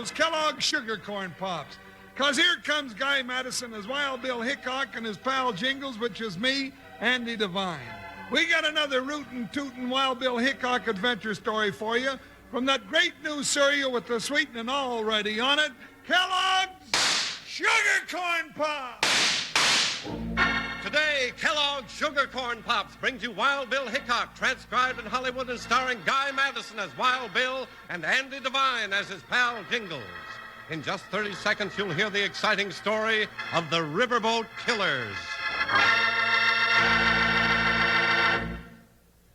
those Kellogg's Sugar Corn Pops. 'Cause here comes Guy Madison as Wild Bill Hickok and his pal Jingles, which is me, Andy Devine. We got another rootin' tootin' Wild Bill Hickok adventure story for you from that great new cereal with the sweetening already on it, Kellogg's Sugar Corn Pops. Today, Kellogg's Sugar Corn Pops brings you Wild Bill Hickok, transcribed in Hollywood and starring Guy Madison as Wild Bill and Andy Devine as his pal Jingles. In just 30 seconds, you'll hear the exciting story of the Riverboat Killers.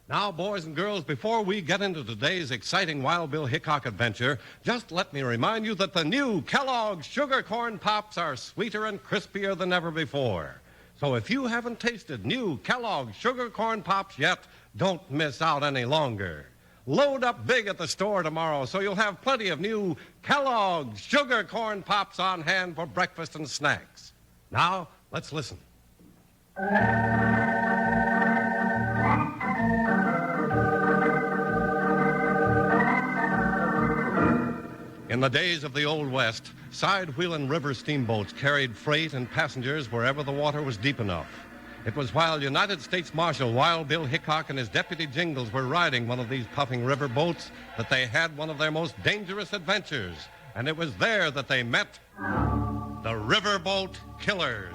Now, boys and girls, before we get into today's exciting Wild Bill Hickok adventure, just let me remind you that the new Kellogg's Sugar Corn Pops are sweeter and crispier than ever before. So if you haven't tasted new Kellogg's Sugar Corn Pops yet, don't miss out any longer. Load up big at the store tomorrow so you'll have plenty of new Kellogg's Sugar Corn Pops on hand for breakfast and snacks. Now, let's listen. In the days of the Old West, side-wheeling river steamboats carried freight and passengers wherever the water was deep enough. It was while United States Marshal Wild Bill Hickok and his deputy Jingles were riding one of these puffing river boats that they had one of their most dangerous adventures. And it was there that they met the Riverboat Killers.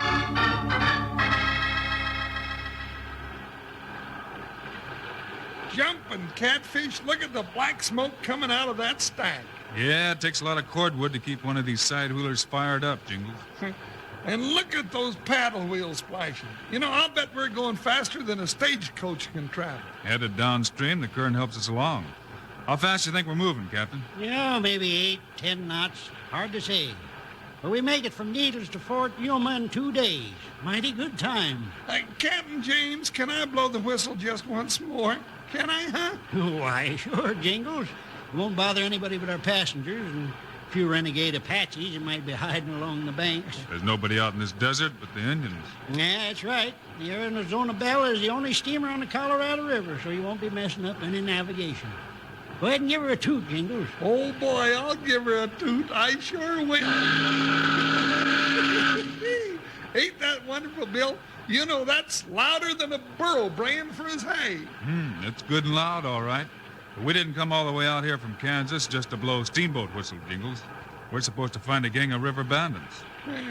Jumping catfish, look at the black smoke coming out of that stack. Yeah, it takes a lot of cordwood to keep one of these side-wheelers fired up, Jingles. And look at those paddle wheels splashing. You know, I'll bet we're going faster than a stagecoach can travel. Headed downstream, the current helps us along. How fast do you think we're moving, Captain? Yeah, maybe 8, 10 knots. Hard to say. But we make it from Needles to Fort Yuma in 2 days. Mighty good time. Captain James, can I blow the whistle just once more? Can I, huh? Why, sure, Jingles. It won't bother anybody but our passengers and a few renegade Apaches that might be hiding along the banks. There's nobody out in this desert but the Indians. Yeah, that's right. The Arizona Belle is the only steamer on the Colorado River, so you won't be messing up any navigation. Go ahead and give her a toot, Jingles. Oh, boy, I'll give her a toot. I sure will. Ain't that wonderful, Bill? You know, that's louder than a burro braying for his hay. It's good and loud, all right. But we didn't come all the way out here from Kansas just to blow steamboat whistle, Jingles. We're supposed to find a gang of river bandits.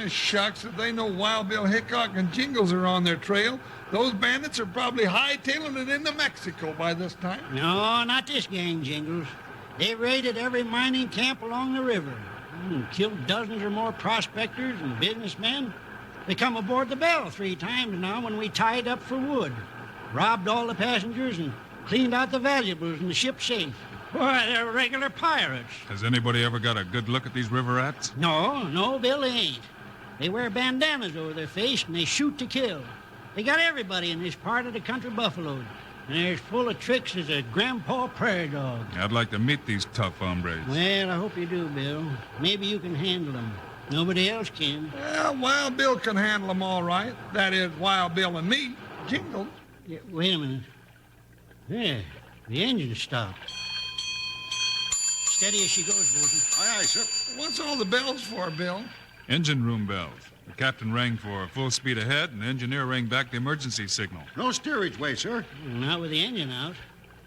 Shucks, if they know Wild Bill Hickok and Jingles are on their trail, those bandits are probably hightailing it into Mexico by this time. No, not this gang, Jingles. They raided every mining camp along the river. Killed dozens or more prospectors and businessmen. They come aboard the Belle 3 times now when we tied up for wood. Robbed all the passengers and cleaned out the valuables in the ship's safe. Boy, they're regular pirates. Has anybody ever got a good look at these river rats? No, Bill, they ain't. They wear bandanas over their face and they shoot to kill. They got everybody in this part of the country buffaloed. And they're as full of tricks as a grandpa prairie dog. I'd like to meet these tough hombres. Well, I hope you do, Bill. Maybe you can handle them. Nobody else can. Well, Wild Bill can handle them all right. That is, Wild Bill and me, Jingles. Yeah, wait a minute. Yeah, the engine stopped. Steady as she goes, Bolton. Aye, aye, sir. What's all the bells for, Bill? Engine room bells. The captain rang for full speed ahead, and the engineer rang back the emergency signal. No steerage way, sir. Not with the engine out.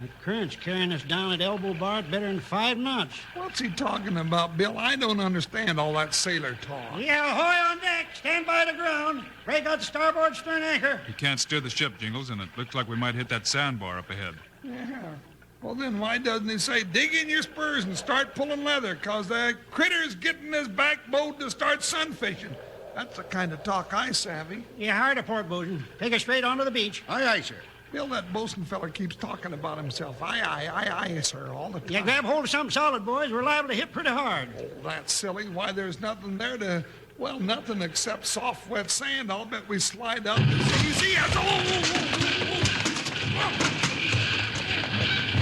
The current's carrying us down at elbow bar at better than 5 knots. What's he talking about, Bill? I don't understand all that sailor talk. Yeah, ahoy on deck. Stand by the ground. Break out the starboard stern anchor. You can't steer the ship, Jingles, and it looks like we might hit that sandbar up ahead. Yeah. Well, then why doesn't he say, dig in your spurs and start pulling leather, 'cause the critter's getting his backbone to start sunfishing. That's the kind of talk I savvy. Yeah, hard a port, Bolton. Take her straight onto the beach. Aye, aye, sir. Bill, that bosun feller keeps talking about himself. Aye, sir, all the time. Yeah, grab hold of something solid, boys. We're liable to hit pretty hard. Oh, that's silly. Why, there's nothing there to... Well, nothing except soft, wet sand. I'll bet we slide out as easy as... All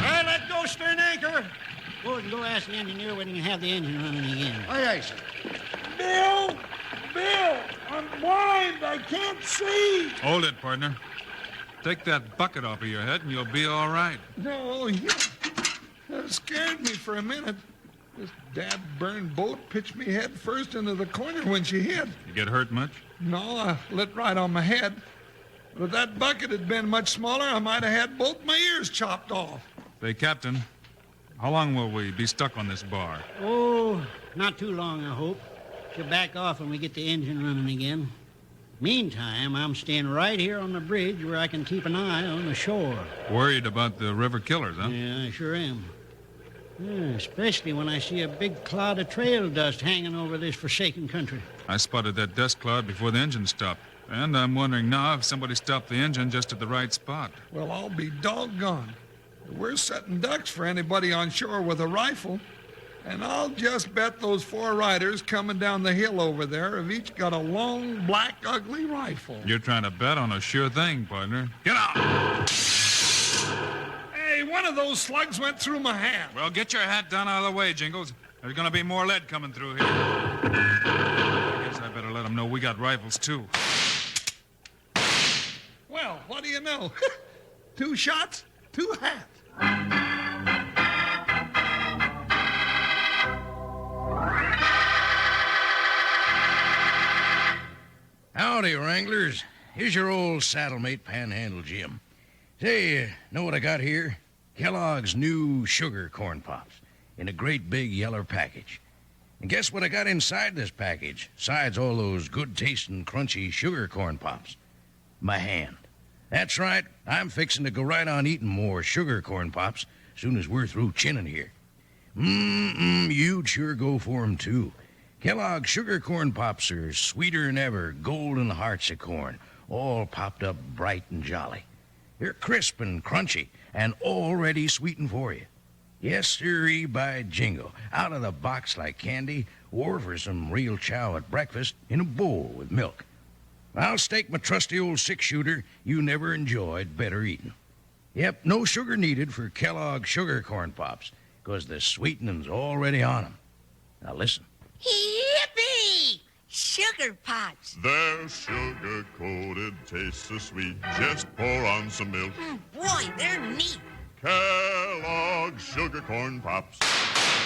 right, let go stern anchor. Boys, go ask the engineer when he can have the engine running again. Aye, aye, sir. Bill, I'm blind. I can't see. Hold it, partner. Take that bucket off of your head and you'll be all right. No, you scared me for a minute. This dad-burned boat pitched me head first into the corner when she hit. You get hurt much? No, I lit right on my head. But if that bucket had been much smaller, I might have had both my ears chopped off. Say, Captain, how long will we be stuck on this bar? Oh, not too long, I hope. She'll back off when we get the engine running again. Meantime, I'm staying right here on the bridge where I can keep an eye on the shore. Worried about the river killers, huh? Yeah, I sure am. Yeah, especially when I see a big cloud of trail dust hanging over this forsaken country. I spotted that dust cloud before the engine stopped. And I'm wondering now if somebody stopped the engine just at the right spot. Well, I'll be doggone. We're setting ducks for anybody on shore with a rifle. And I'll just bet those 4 riders coming down the hill over there have each got a long, black, ugly rifle. You're trying to bet on a sure thing, partner. Get out! Hey, one of those slugs went through my hat. Well, get your hat down out of the way, Jingles. There's going to be more lead coming through here. I guess I better let them know we got rifles, too. Well, what do you know? 2 shots, 2 hats. Howdy, Wranglers. Here's your old saddle-mate, Panhandle Jim. Say, know what I got here? Kellogg's new sugar corn pops in a great big yeller package. And guess what I got inside this package, besides all those good-tasting, crunchy sugar corn pops? My hand. That's right, I'm fixing to go right on eating more sugar corn pops soon as we're through chinning here. You'd sure go for 'em, too. Kellogg's sugar corn pops are sweeter than ever, golden hearts of corn, all popped up bright and jolly. They're crisp and crunchy, and already sweetened for you. Yes, sirree, by jingo, out of the box like candy, or for some real chow at breakfast in a bowl with milk. I'll stake my trusty old 6-shooter you never enjoyed better eating. Yep, no sugar needed for Kellogg's sugar corn pops, 'cause the sweetening's already on 'em. Now listen. Yippee! Sugar pops. They're sugar-coated, taste so sweet. Just pour on some milk. Boy, they're neat. Kellogg's Sugar Corn Pops.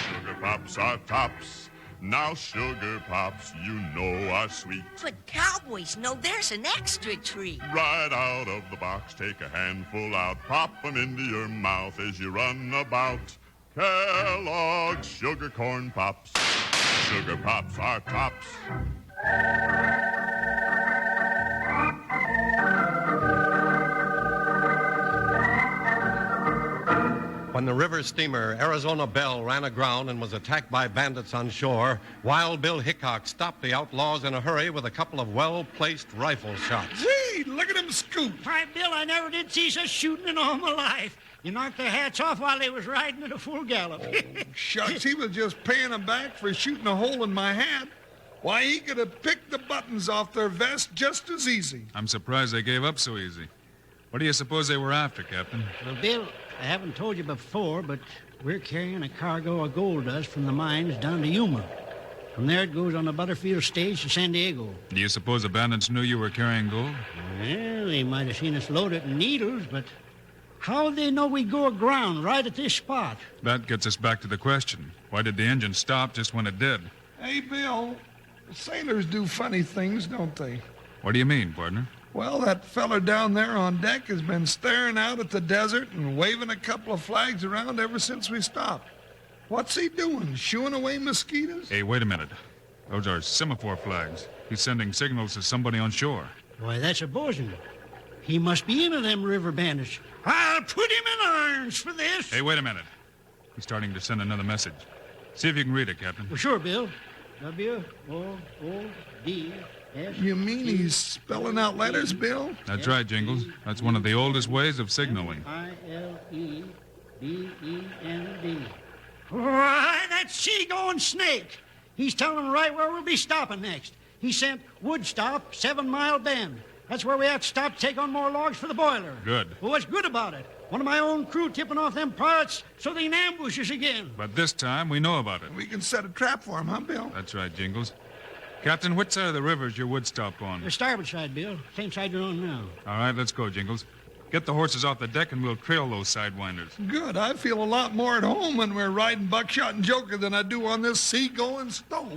Sugar Pops are tops. Now Sugar Pops, you know, are sweet. But cowboys know there's an extra treat. Right out of the box, take a handful out. Pop 'em into your mouth as you run about. Kellogg's Sugar Corn Pops. Sugar Pops are tops. When the river steamer Arizona Belle ran aground and was attacked by bandits on shore, Wild Bill Hickok stopped the outlaws in a hurry with a couple of well-placed rifle shots. Gee, look at him scoop. Why, Bill, I never did see such shooting in all my life. You knocked their hats off while they was riding at a full gallop. Shucks, he was just paying them back for shooting a hole in my hat. Why, he could have picked the buttons off their vest just as easy. I'm surprised they gave up so easy. What do you suppose they were after, Captain? Well, Bill, I haven't told you before, but we're carrying a cargo of gold dust from the mines down to Yuma. From there, it goes on the Butterfield stage to San Diego. Do you suppose the bandits knew you were carrying gold? Well, they might have seen us load it in needles, but how'd they know we'd go aground right at this spot? That gets us back to the question. Why did the engine stop just when it did? Hey, Bill, sailors do funny things, don't they? What do you mean, partner? Well, that feller down there on deck has been staring out at the desert and waving a couple of flags around ever since we stopped. What's he doing, shooing away mosquitoes? Hey, wait a minute. Those are semaphore flags. He's sending signals to somebody on shore. Why, that's a bosun. He must be into them river bandits. I'll put him in irons for this. Hey, wait a minute. He's starting to send another message. See if you can read it, Captain. Well, sure, Bill. W-O-O-D. You mean he's spelling out letters, Bill? That's right, Jingles. That's one of the oldest ways of signaling. I-L-E-B-E-N-D. Why, that's sea-going snake. He's telling them right where we'll be stopping next. He sent wood stop, 7 Mile Bend. That's where we have to stop to take on more logs for the boiler. Good. Well, what's good about it? One of my own crew tipping off them pirates so they can ambush us again. But this time, we know about it. We can set a trap for him, huh, Bill? That's right, Jingles. Captain, which side of the river is your wood stop on? The starboard side, Bill. Same side you're on now. All right, let's go, Jingles. Get the horses off the deck and we'll trail those sidewinders. Good. I feel a lot more at home when we're riding Buckshot and Joker than I do on this seagoing stove.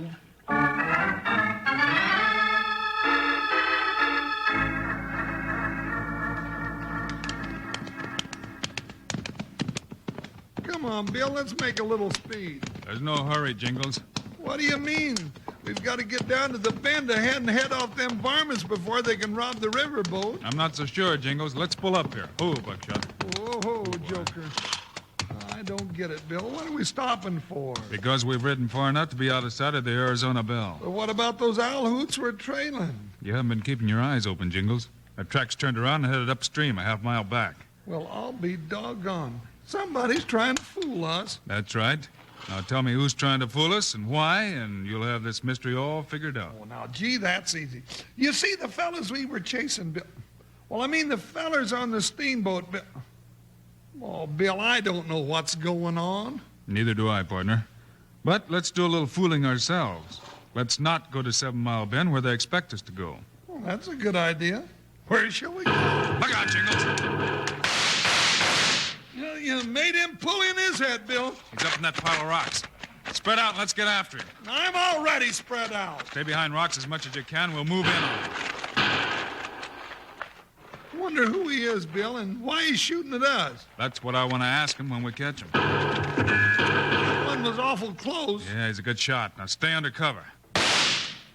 Come on, Bill, let's make a little speed. There's no hurry, Jingles. What do you mean? We've got to get down to the bend ahead and head off them varmints before they can rob the riverboat. I'm not so sure, Jingles. Let's pull up here. Oh, Buckshot. Whoa, Joker. I don't get it, Bill. What are we stopping for? Because we've ridden far enough to be out of sight of the Arizona Belle. But what about those owl hoots we're trailing? You haven't been keeping your eyes open, Jingles. Our track's turned around and headed upstream a half mile back. Well, I'll be doggone. Somebody's trying to fool us. That's right. Now tell me who's trying to fool us and why, and you'll have this mystery all figured out. Oh, now, gee, that's easy. You see, the fellas we were chasing, Bill. Well, I mean, the fellers on the steamboat, Bill. Oh, Bill, I don't know what's going on. Neither do I, partner. But let's do a little fooling ourselves. Let's not go to 7 Mile Bend where they expect us to go. Well, that's a good idea. Where shall we go? Look out, Jingles. You made him pull in his head, Bill. He's up in that pile of rocks. Spread out and let's get after him. I'm already spread out. Stay behind rocks as much as you can. We'll move in on him. Wonder who he is, Bill, and why he's shooting at us. That's what I want to ask him when we catch him. That one was awful close. Yeah, he's a good shot. Now stay under cover.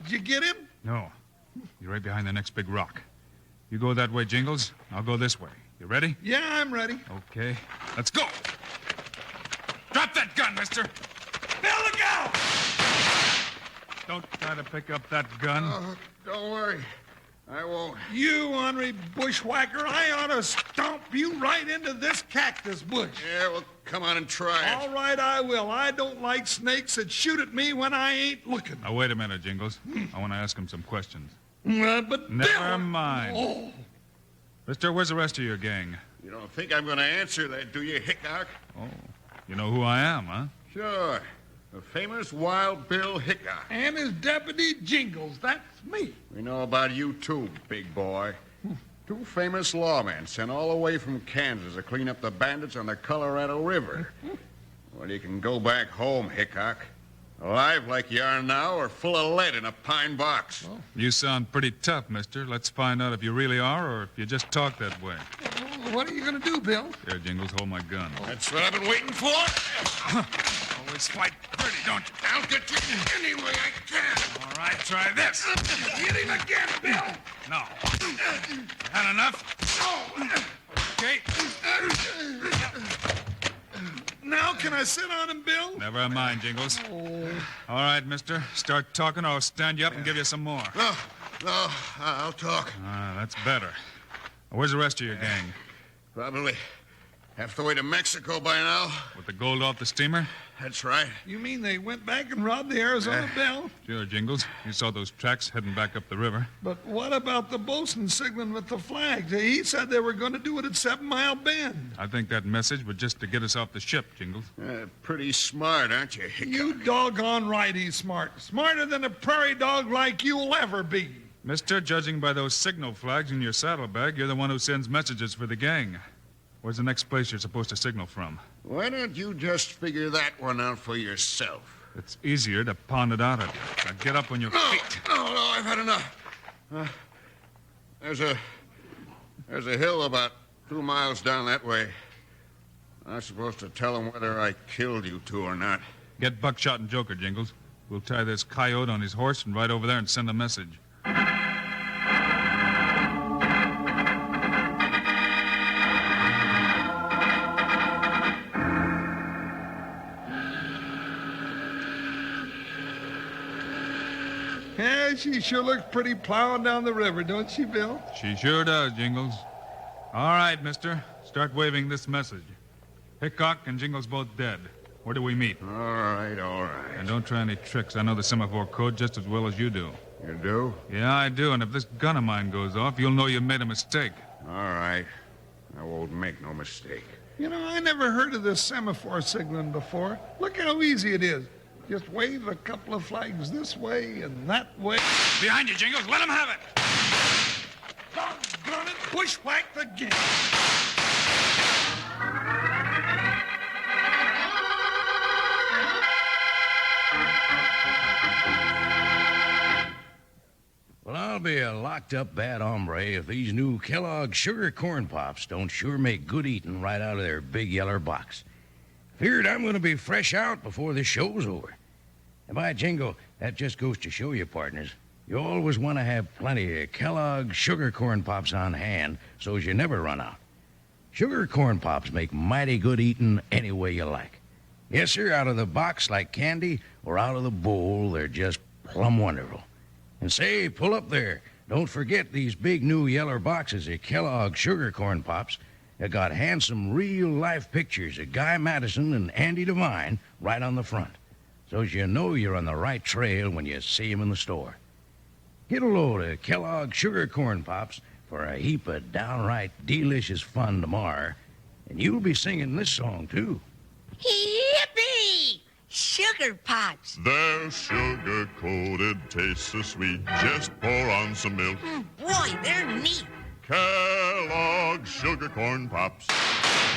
Did you get him? No. You're right behind the next big rock. You go that way, Jingles. I'll go this way. You ready? Yeah, I'm ready. Okay. Let's go. Drop that gun, mister. Bill, look out! Don't try to pick up that gun. Don't worry. I won't. You ornery bushwhacker, I ought to stomp you right into this cactus bush. Yeah, well, come on and try it. All right, I will. I don't like snakes that shoot at me when I ain't looking. Now, wait a minute, Jingles. I want to ask him some questions. But Never Bill... mind. Oh, Mister, where's the rest of your gang? You don't think I'm going to answer that, do you, Hickok? Oh, you know who I am, huh? Sure. The famous Wild Bill Hickok. and his deputy Jingles. That's me. We know about you, too, big boy. 2 famous lawmen sent all the way from Kansas to clean up the bandits on the Colorado River. Well, you can go back home, Hickok. Alive like you are now or full of lead in a pine box. You sound pretty tough, mister. Let's find out if you really are or if you just talk that way. What are you going to do, Bill? Here, Jingles, hold my gun. That's what I've been waiting for. Always fight dirty, don't you? I'll get you any way I can. All right, try this. Hit him again, Bill. No. Had enough? Okay. Now can I sit on him, Bill? Never mind, Jingles. All right, mister. Start talking or I'll stand you up and give you some more. No, I'll talk. That's better. Where's the rest of your gang? Probably halfway to Mexico by now. With the gold off the steamer? That's right. You mean they went back and robbed the Arizona Belle? Sure, Jingles. You saw those tracks heading back up the river. But what about the bosun signaling with the flags? He said they were going to do it at 7 Mile Bend. I think that message was just to get us off the ship, Jingles. Pretty smart, aren't you, Hickok? You doggone right he's smart. Smarter than a prairie dog like you'll ever be. Mister, judging by those signal flags in your saddlebag, you're the one who sends messages for the gang. Where's the next place you're supposed to signal from? Why don't you just figure that one out for yourself? It's easier to pound it out at you. Now get up on your feet. No, I've had enough. There's a hill about 2 miles down that way. I'm supposed to tell them whether I killed you 2 or not. Get Buckshot and Joker, Jingles. We'll tie this coyote on his horse and ride over there and send a message. Yeah, she sure looks pretty plowing down the river, don't she, Bill? She sure does, Jingles. All right, mister. Start waving this message. Hickok and Jingles both dead. Where do we meet? All right. And don't try any tricks. I know the semaphore code just as well as you do. You do? Yeah, I do. And if this gun of mine goes off, you'll know you made a mistake. All right. I won't make no mistake. You know, I never heard of this semaphore signaling before. Look how easy it is. Just wave a couple of flags this way and that way. Behind you, Jingles. Let him have it. Doggone it. bushwhacked again. Well, I'll be a locked-up bad hombre if these new Kellogg Sugar Corn Pops don't sure make good eating right out of their big yeller box. Feared I'm going to be fresh out before this show's over. And by jingo, that just goes to show you, partners, you always want to have plenty of Kellogg Sugar Corn Pops on hand so's you never run out. Sugar Corn Pops make mighty good eating any way you like. Yes, sir, out of the box like candy or out of the bowl, they're just plumb wonderful. And say, pull up there. Don't forget these big new yeller boxes of Kellogg Sugar Corn Pops that got handsome real-life pictures of Guy Madison and Andy Devine right on the front, so's you know you're on the right trail when you see 'em in the store. Get a load of Kellogg Sugar Corn Pops for a heap of downright delicious fun tomorrow, and you'll be singing this song, too. Yippee! Sugar Pops. They're sugar-coated, taste so sweet. Just pour on some milk. Boy, they're neat. Kellogg Sugar Corn Pops.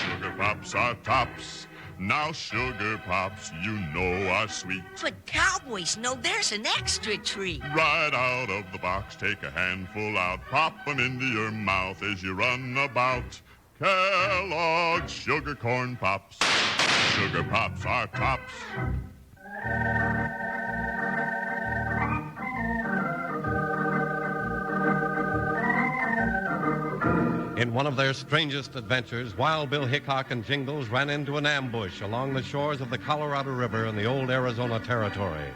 Sugar Pops are tops. Now Sugar Pops, you know, are sweet. But cowboys know there's an extra treat. Right out of the box, take a handful out. Pop 'em into your mouth as you run about. Kellogg Sugar Corn Pops. Sugar Pops are tops. In one of their strangest adventures, Wild Bill Hickok and Jingles ran into an ambush along the shores of the Colorado River in the old Arizona Territory.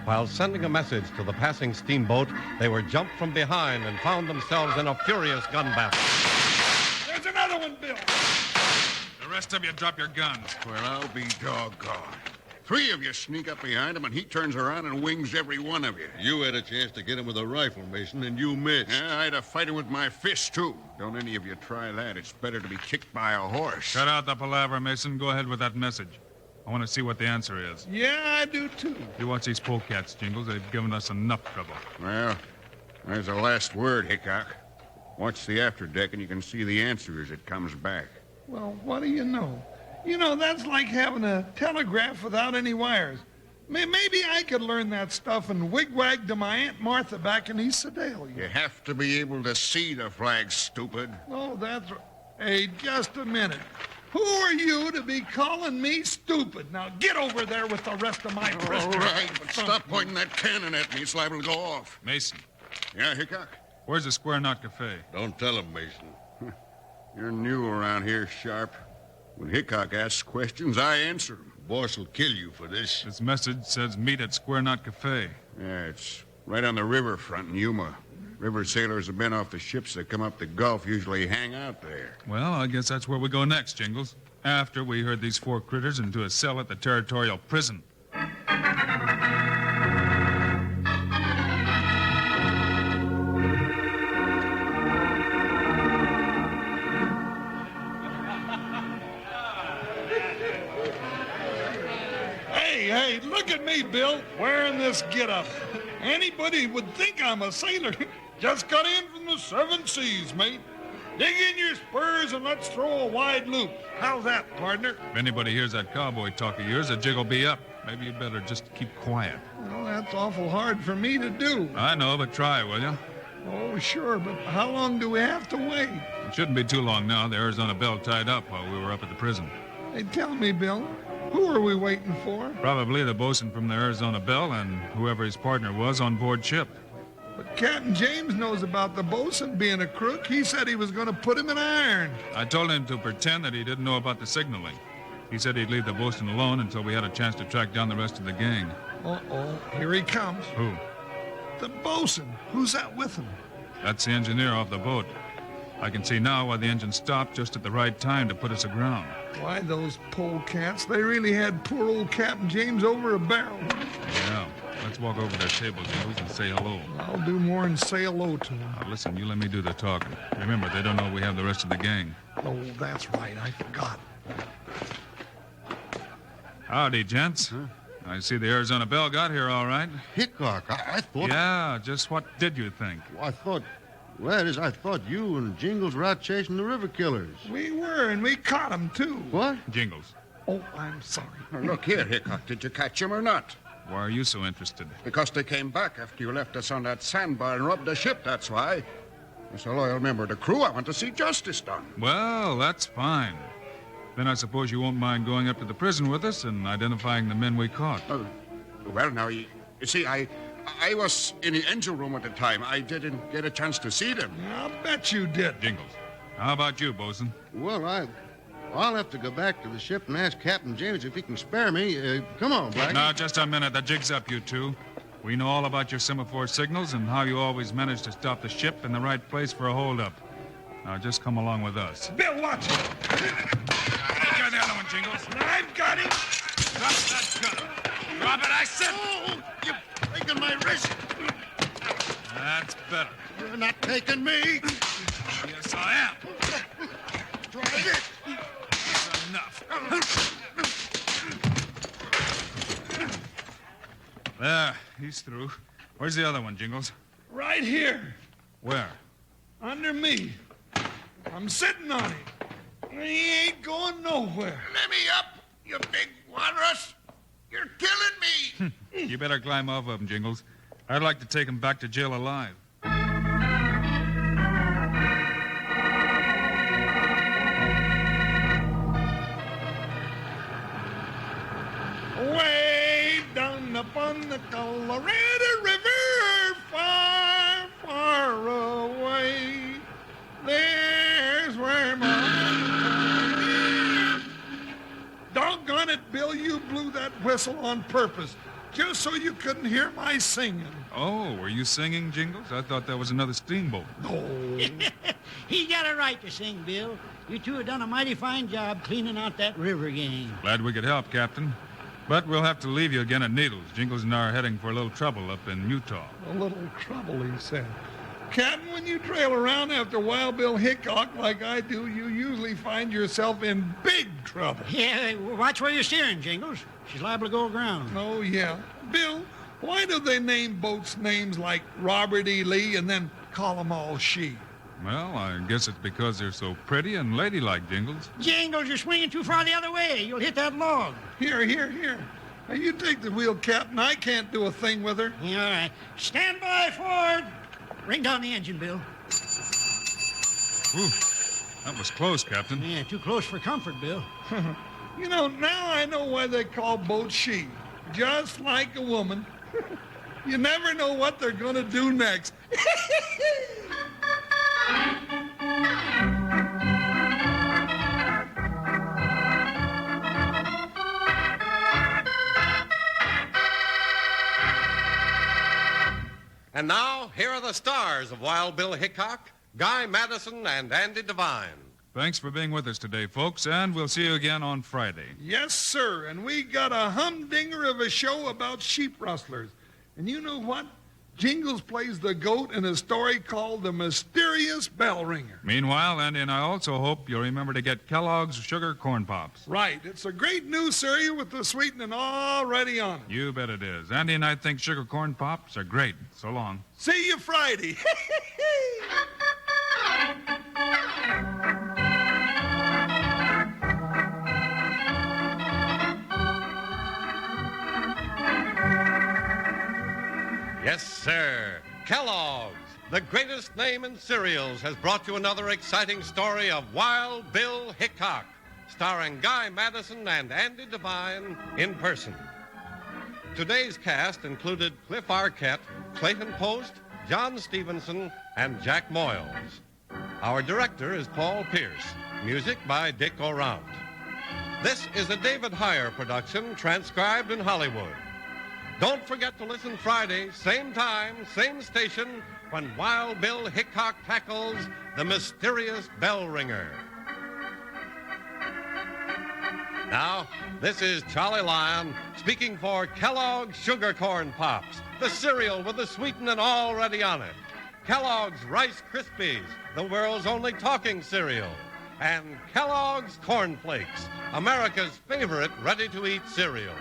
While sending a message to the passing steamboat, they were jumped from behind and found themselves in a furious gun battle. There's another one, Bill. The rest of you drop your guns. Well, I'll be doggone. 3 of you sneak up behind him, and he turns around and wings every one of you. You had a chance to get him with a rifle, Mason, and you missed. Yeah, I had to fight him with my fists, too. Don't any of you try that. It's better to be kicked by a horse. Cut out the palaver, Mason. Go ahead with that message. I want to see what the answer is. Yeah, I do, too. You watch these polecats, Jingles. They've given us enough trouble. Well, there's the last word, Hickok. Watch the afterdeck, and you can see the answer as it comes back. Well, what do you know? You know, that's like having a telegraph without any wires. Maybe I could learn that stuff and wigwag to my Aunt Martha back in East Sedalia. You have to be able to see the flag, stupid. Oh, that's right. Hey, just a minute. Who are you to be calling me stupid? Now get over there with the rest of my All prisoners. right, but stop pointing that cannon at me. It's liable to go off. Mason, Yeah, Hickok? where's the Square Knot Cafe? Don't tell him, Mason. You're new around here, Sharp. When Hickok asks questions, I answer him. Boss will kill you for this. This message says meet at Square Knot Cafe. Yeah, it's right on the riverfront in Yuma. River sailors have been off the ships that come up the Gulf usually hang out there. Well, I guess that's where we go next, Jingles. After we herd these 4 critters into a cell at the territorial prison. Hey, look at me, Bill, wearing this getup. Anybody would think I'm a sailor. Just got in from the 7 seas, mate. Dig in your spurs and let's throw a wide loop. How's that, partner? If anybody hears that cowboy talk of yours, the jig will be up. Maybe you better just keep quiet. Well, that's awful hard for me to do. I know, but try, will you? Oh, sure, but how long do we have to wait? It shouldn't be too long now. The Arizona Belle tied up while we were up at the prison. Hey, tell me, Bill, who are we waiting for? Probably the bosun from the Arizona Belle and whoever his partner was on board ship. But Captain James knows about the bosun being a crook. He said he was going to put him in irons. I told him to pretend that he didn't know about the signaling. He said he'd leave the bosun alone until we had a chance to track down the rest of the gang. Uh-oh, here he comes. Who? The bosun. Who's that with him? That's the engineer off the boat. I can see now why the engine stopped just at the right time to put us aground. Why, those polecats, they really had poor old Captain James over a barrel. Yeah. Let's walk over to their table, Jingles, and say hello. I'll do more than say hello to him. Now, listen, you let me do the talking. Remember, they don't know we have the rest of the gang. Oh, that's right. I forgot. Howdy, gents. I see the Arizona Belle got here all right. Hickok, I thought... Yeah, just what did you think? I thought... Well, that is, I thought you and Jingles were out chasing the river killers. We were, and we caught 'em, too. What? Jingles, Oh, I'm sorry. Now, look here, Hickok. Did you catch him or not? why are you so interested? Because they came back after you left us on that sandbar and robbed the ship, that's why. As a loyal member of the crew, I want to see justice done. Well, that's fine. Then I suppose you won't mind going up to the prison with us and identifying the men we caught. Well, now, you see, I was in the engine room at the time. I didn't get a chance to see them. I'll bet you did. Jingles, how about you, Bosun? Well, I'll have to go back to the ship and ask Captain James if he can spare me. Come on, Blackie. Now, just a minute. The jig's up, you two. We know all about your semaphore signals and how you always manage to stop the ship in the right place for a holdup. Now, just come along with us. Bill, watch it. Got the other one, Jingles. I've got him. Drop that gun. Drop it, I said. Oh, you're breaking my wrist. That's better. You're not taking me. Yes, I am. Try it. That's enough. There, he's through. Where's the other one, Jingles? Right here, Where? under me. I'm sitting on him. He ain't going nowhere. Let me up, you big walrus. You're killing me. You better climb off of him, Jingles. I'd like to take him back to jail alive. Way down upon the Colorado River, far, far away. There's where my doggone it, Bill, you blew that whistle on purpose, just so you couldn't hear my singing. Oh, were you singing, Jingles? I thought that was another steamboat. No. He got a right to sing, Bill. You two have done a mighty fine job cleaning out that river gang. Glad we could help, Captain. But we'll have to leave you again at Needles. Jingles and I are heading for a little trouble up in Utah. A little trouble, he said. Captain, when you trail around after Wild Bill Hickok like I do, you usually find yourself in big trouble. Yeah, watch where you're steering, Jingles. She's liable to go aground. Oh, yeah. Bill, why do they name boats names like Robert E. Lee and then call them all she? Well, I guess it's because they're so pretty and ladylike, Jingles. Jingles, you're swinging too far the other way. You'll hit that log. Here. Now, you take the wheel, Captain. I can't do a thing with her. Yeah, all right. Stand by, Ford. Ring down the engine, Bill. Whew, that was close, Captain. Yeah, too close for comfort, Bill. You know, now I know why they call boats she. Just like a woman. You never know what they're going to do next. And now, here are the stars of Wild Bill Hickok, Guy Madison, and Andy Devine. Thanks for being with us today, folks, and we'll see you again on Friday. Yes, sir. And we got a humdinger of a show about sheep rustlers. And you know what? Jingles plays the goat in a story called The Mysterious Bell Ringer. Meanwhile, Andy and I also hope you'll remember to get Kellogg's Sugar Corn Pops. Right. It's a great new cereal with the sweetening already on it. You bet it is. Andy and I think Sugar Corn Pops are great. So long. See you Friday. Yes, sir. Kellogg's, the greatest name in cereals, has brought you another exciting story of Wild Bill Hickok, starring Guy Madison and Andy Devine in person. Today's cast included Cliff Arquette, Clayton Post, John Stevenson, and Jack Moyles. Our director is Paul Pierce. Music by Dick Orant. This is a David Heyer production, transcribed in Hollywood. Don't forget to listen Friday, same time, same station, when Wild Bill Hickok tackles the mysterious bell ringer. Now, this is Charlie Lyon speaking for Kellogg's Sugar Corn Pops, the cereal with the sweetening already on it. Kellogg's Rice Krispies, the world's only talking cereal. And Kellogg's Corn Flakes, America's favorite ready-to-eat cereal.